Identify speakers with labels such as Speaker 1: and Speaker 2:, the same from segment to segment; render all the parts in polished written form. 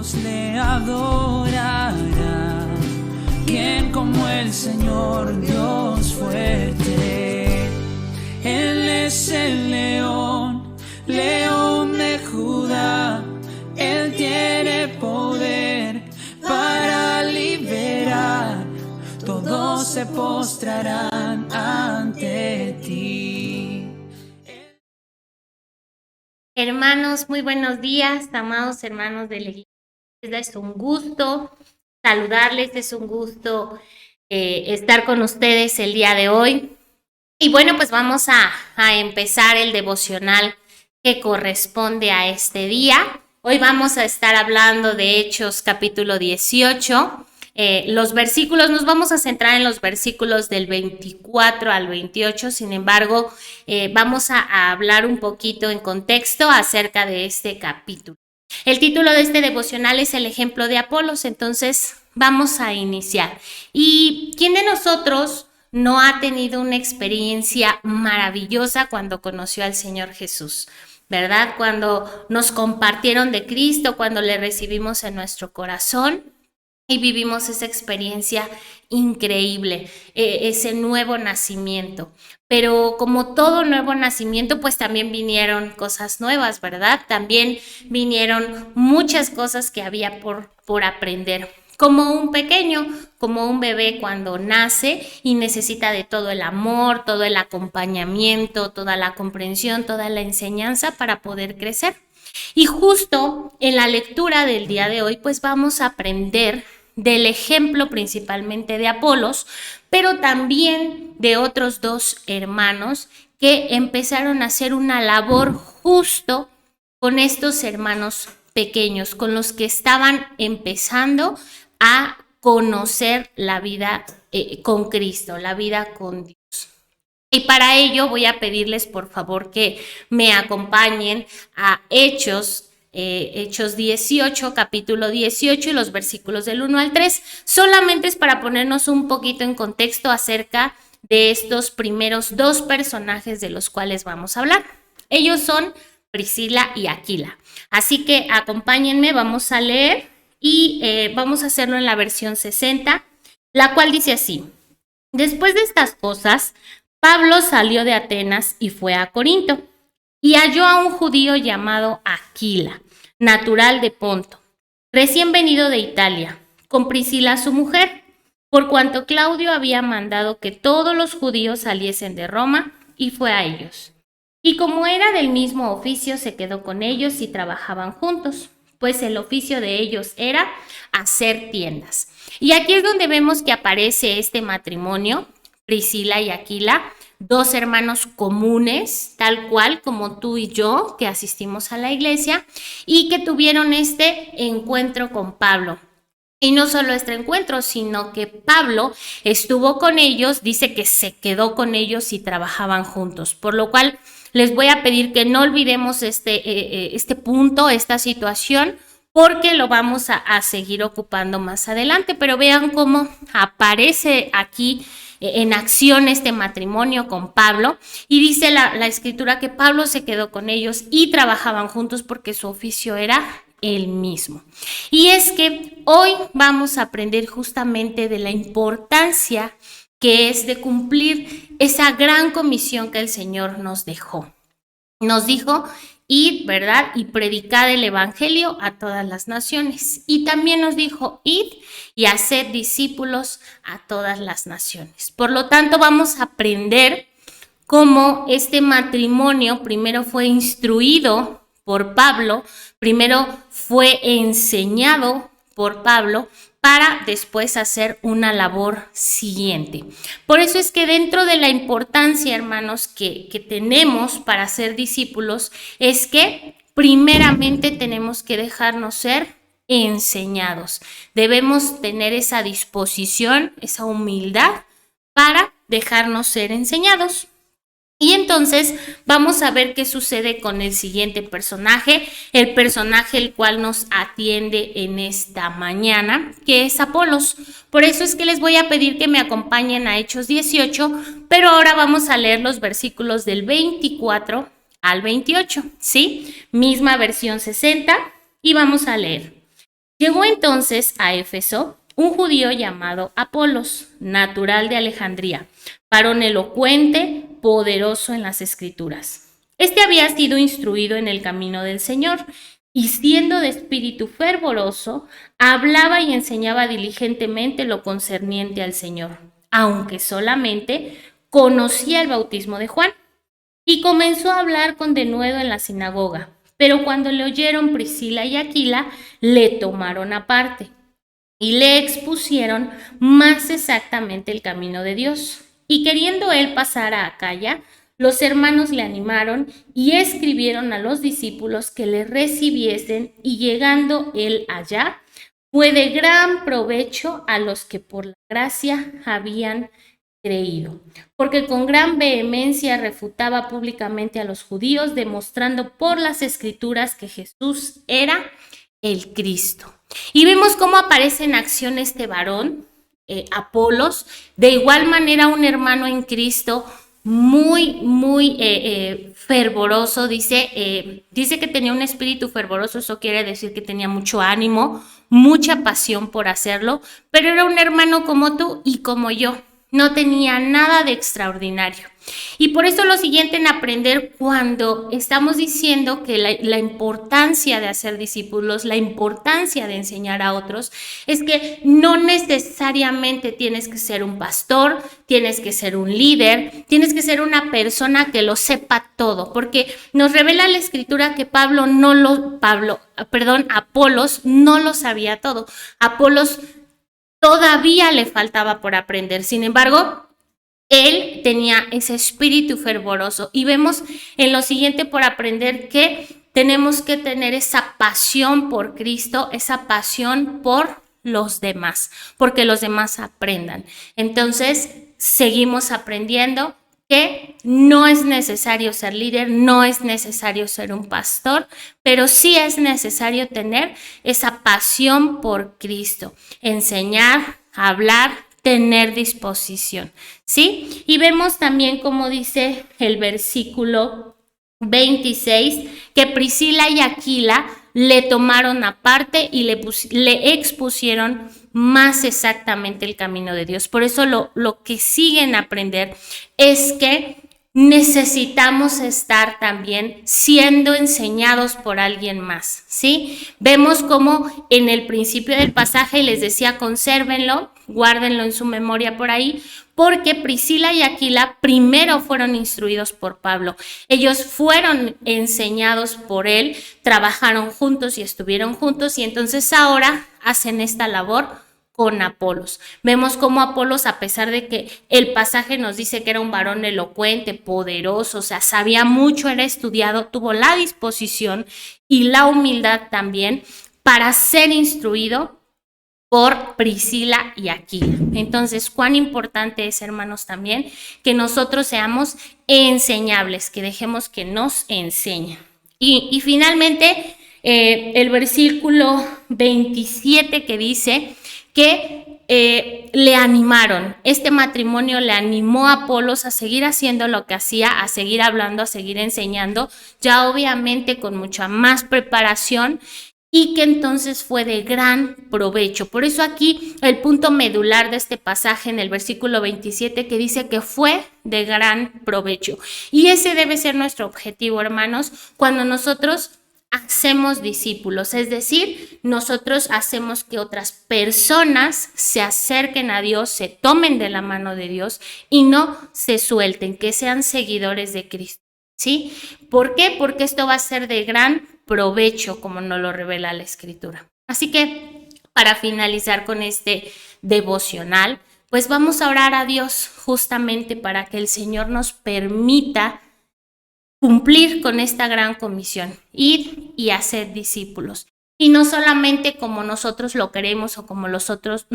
Speaker 1: todos le adorarán. ¿Quién como el Señor Dios fuerte? Él es el león, león de Judá. Él tiene poder para liberar. Todos se postrarán ante ti.
Speaker 2: Hermanos, muy buenos días, amados hermanos de la iglesia. Es un gusto saludarles, es un gusto estar con ustedes el día de hoy. Y bueno, pues vamos a empezar el devocional que corresponde a este día. Hoy vamos a estar hablando de Hechos capítulo 18. Los versículos, nos vamos a centrar en los versículos del 24 al 28, sin embargo, vamos a hablar un poquito en contexto acerca de este capítulo. El título de este devocional es El ejemplo de Apolos, entonces vamos a iniciar. ¿Y quién de nosotros no ha tenido una experiencia maravillosa cuando conoció al Señor Jesús? ¿Verdad? Cuando nos compartieron de Cristo, cuando le recibimos en nuestro corazón y vivimos esa experiencia increíble, ese nuevo nacimiento. Pero como todo nuevo nacimiento, pues también vinieron cosas nuevas, ¿verdad? También vinieron muchas cosas que había por aprender. Como un pequeño, como un bebé cuando nace y necesita de todo el amor, todo el acompañamiento, toda la comprensión, toda la enseñanza para poder crecer. Y justo en la lectura del día de hoy, pues vamos a aprender del ejemplo principalmente de Apolos, pero también de otros dos hermanos que empezaron a hacer una labor justo con estos hermanos pequeños, con los que estaban empezando a conocer la vida con Cristo, la vida con Dios. Y para ello voy a pedirles por favor que me acompañen a Hechos 18, capítulo 18 y los versículos del 1 al 3, solamente es para ponernos un poquito en contexto acerca de estos primeros dos personajes de los cuales vamos a hablar. Ellos son Priscila y Aquila. Así que acompáñenme, vamos a leer y vamos a hacerlo en la versión 60, la cual dice así: Después de estas cosas, Pablo salió de Atenas y fue a Corinto. Y halló a un judío llamado Aquila, natural de Ponto, recién venido de Italia, con Priscila su mujer, por cuanto Claudio había mandado que todos los judíos saliesen de Roma, y fue a ellos. Y como era del mismo oficio, se quedó con ellos y trabajaban juntos, pues el oficio de ellos era hacer tiendas. Y aquí es donde vemos que aparece este matrimonio, Priscila y Aquila, dos hermanos comunes, tal cual como tú y yo, que asistimos a la iglesia y que tuvieron este encuentro con Pablo. Y no solo este encuentro, sino que Pablo estuvo con ellos, dice que se quedó con ellos y trabajaban juntos, por lo cual les voy a pedir que no olvidemos este punto, esta situación, porque lo vamos a seguir ocupando más adelante, pero vean cómo aparece aquí en acción este matrimonio con Pablo, y dice la escritura que Pablo se quedó con ellos y trabajaban juntos porque su oficio era el mismo. Y es que hoy vamos a aprender justamente de la importancia que es de cumplir esa gran comisión que el Señor nos dejó. Nos dijo: id, ¿verdad? Y predicad el evangelio a todas las naciones. Y también nos dijo: id y haced discípulos a todas las naciones. Por lo tanto, vamos a aprender cómo este matrimonio primero fue instruido por Pablo, primero fue enseñado por Pablo, para después hacer una labor siguiente. Por eso es que dentro de la importancia, hermanos, que tenemos para ser discípulos, es que primeramente tenemos que dejarnos ser enseñados. Debemos tener esa disposición, esa humildad para dejarnos ser enseñados. Y entonces vamos a ver qué sucede con el siguiente personaje, el personaje el cual nos atiende en esta mañana, que es Apolos. Por eso es que les voy a pedir que me acompañen a Hechos 18, pero ahora vamos a leer los versículos del 24 al 28, ¿sí? Misma versión 60, y vamos a leer. Llegó entonces a Éfeso un judío llamado Apolos, natural de Alejandría, varón elocuente, poderoso en las Escrituras. Este había sido instruido en el camino del Señor y siendo de espíritu fervoroso, hablaba y enseñaba diligentemente lo concerniente al Señor, aunque solamente conocía el bautismo de Juan. Y comenzó a hablar con denuedo en la sinagoga. Pero cuando le oyeron Priscila y Aquila, le tomaron aparte y le expusieron más exactamente el camino de Dios. Y queriendo él pasar a Acaya, los hermanos le animaron y escribieron a los discípulos que le recibiesen, y llegando él allá, fue de gran provecho a los que por la gracia habían creído, porque con gran vehemencia refutaba públicamente a los judíos, demostrando por las Escrituras que Jesús era el Cristo. Y vemos cómo aparece en acción este varón, Apolos, de igual manera un hermano en Cristo, muy fervoroso. Dice que tenía un espíritu fervoroso. Eso quiere decir que tenía mucho ánimo, mucha pasión por hacerlo, pero era un hermano como tú y como yo. No tenía nada de extraordinario. Y por eso lo siguiente en aprender, cuando estamos diciendo que la importancia de hacer discípulos, la importancia de enseñar a otros, es que no necesariamente tienes que ser un pastor, tienes que ser un líder, tienes que ser una persona que lo sepa todo, porque nos revela la Escritura que Apolos no lo sabía todo. Apolos todavía le faltaba por aprender. Sin embargo, él tenía ese espíritu fervoroso. Y vemos en lo siguiente por aprender que tenemos que tener esa pasión por Cristo, esa pasión por los demás, porque los demás aprendan. Entonces, seguimos aprendiendo que no es necesario ser líder, no es necesario ser un pastor, pero sí es necesario tener esa pasión por Cristo, enseñar, hablar, tener disposición, ¿sí? Y vemos también como dice el versículo 26, que Priscila y Aquila le tomaron aparte y le expusieron más exactamente el camino de Dios. Por eso lo que siguen a aprender es que necesitamos estar también siendo enseñados por alguien más, ¿sí? Vemos como en el principio del pasaje les decía, consérvenlo, guárdenlo en su memoria por ahí, porque Priscila y Aquila primero fueron instruidos por Pablo. Ellos fueron enseñados por él, trabajaron juntos y estuvieron juntos, y entonces ahora hacen esta labor con Apolos. Vemos cómo Apolos, a pesar de que el pasaje nos dice que era un varón elocuente, poderoso, o sea, sabía mucho, era estudiado, tuvo la disposición y la humildad también para ser instruido por Priscila y Aquila. Entonces, cuán importante es, hermanos, también que nosotros seamos enseñables, que dejemos que nos enseñen. Y finalmente, el versículo 27 que dice que le animaron. Este matrimonio le animó a Apolos a seguir haciendo lo que hacía, a seguir hablando, a seguir enseñando, ya obviamente con mucha más preparación, y que entonces fue de gran provecho. Por eso aquí el punto medular de este pasaje en el versículo 27 que dice que fue de gran provecho. Y ese debe ser nuestro objetivo, hermanos, cuando nosotros hacemos discípulos, es decir, nosotros hacemos que otras personas se acerquen a Dios, se tomen de la mano de Dios y no se suelten, que sean seguidores de Cristo, ¿sí? ¿Por qué? Porque esto va a ser de gran provecho, como nos lo revela la Escritura. Así que, para finalizar con este devocional, pues vamos a orar a Dios justamente para que el Señor nos permita cumplir con esta gran comisión, ir y hacer discípulos. Y no solamente como nosotros lo queremos o como nosotros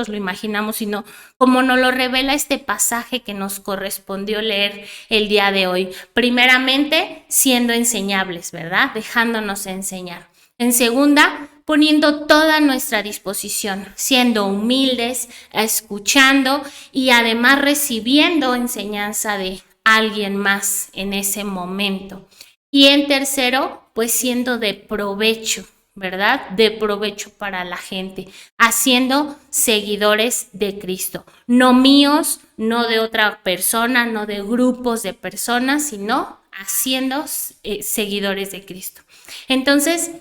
Speaker 2: lo imaginamos, sino como nos lo revela este pasaje que nos correspondió leer el día de hoy. Primeramente, siendo enseñables, ¿verdad? Dejándonos enseñar. En segunda, poniendo toda nuestra disposición, siendo humildes, escuchando y además recibiendo enseñanza de alguien más en ese momento. Y en tercero, pues siendo de provecho, ¿verdad? De provecho para la gente, haciendo seguidores de Cristo, no míos, no de otra persona, no de grupos de personas, sino haciendo seguidores de Cristo. Entonces,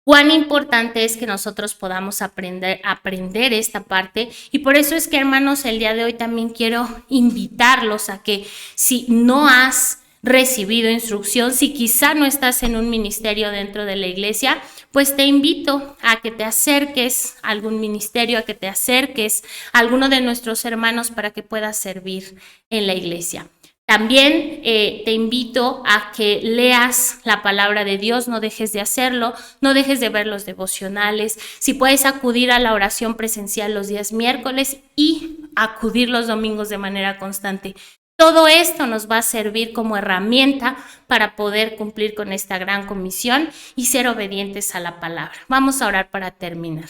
Speaker 2: cuán importante es que nosotros podamos aprender esta parte, y por eso es que, hermanos, el día de hoy también quiero invitarlos a que, si no has recibido instrucción, si quizá no estás en un ministerio dentro de la iglesia, pues te invito a que te acerques a algún ministerio, a que te acerques a alguno de nuestros hermanos para que puedas servir en la iglesia. También te invito a que leas la palabra de Dios, no dejes de hacerlo, no dejes de ver los devocionales. Si puedes acudir a la oración presencial los días miércoles y acudir los domingos de manera constante. Todo esto nos va a servir como herramienta para poder cumplir con esta gran comisión y ser obedientes a la palabra. Vamos a orar para terminar.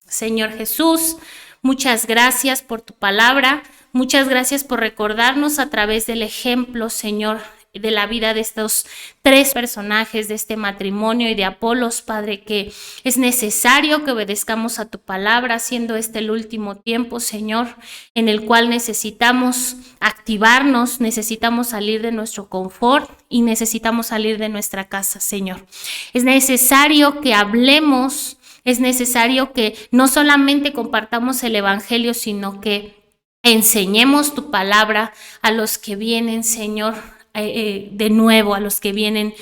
Speaker 2: Señor Jesús, muchas gracias por tu palabra. Muchas gracias por recordarnos a través del ejemplo, Señor, de la vida de estos 3 personajes de este matrimonio y de Apolos, Padre, que es necesario que obedezcamos a tu palabra, siendo este el último tiempo, Señor, en el cual necesitamos activarnos, necesitamos salir de nuestro confort y necesitamos salir de nuestra casa, Señor. Es necesario que hablemos, es necesario que no solamente compartamos el evangelio, sino que enseñemos tu palabra a los que vienen, Señor, de nuevo, a los que vienen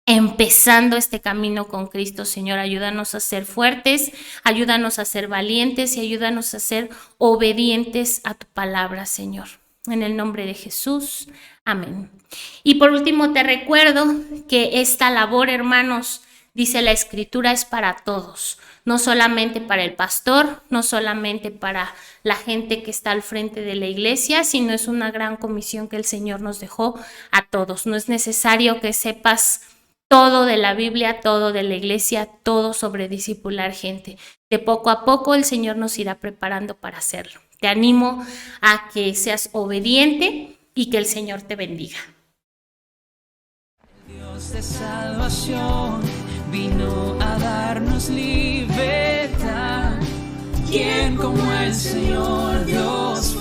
Speaker 2: empezando este camino con Cristo. Señor, ayúdanos a ser fuertes, ayúdanos a ser valientes y ayúdanos a ser obedientes a tu palabra, Señor. En el nombre de Jesús, amén. Y por último, te recuerdo que esta labor, hermanos, dice la Escritura, es para todos, no solamente para el pastor, no solamente para la gente que está al frente de la iglesia, sino es una gran comisión que el Señor nos dejó a todos. No es necesario que sepas todo de la Biblia, todo de la iglesia, todo sobre discipular gente. De poco a poco el Señor nos irá preparando para hacerlo. Te animo a que seas obediente y que el Señor te bendiga.
Speaker 1: Dios de salvación vino a darnos libertad. ¿Quién como el Señor Dios?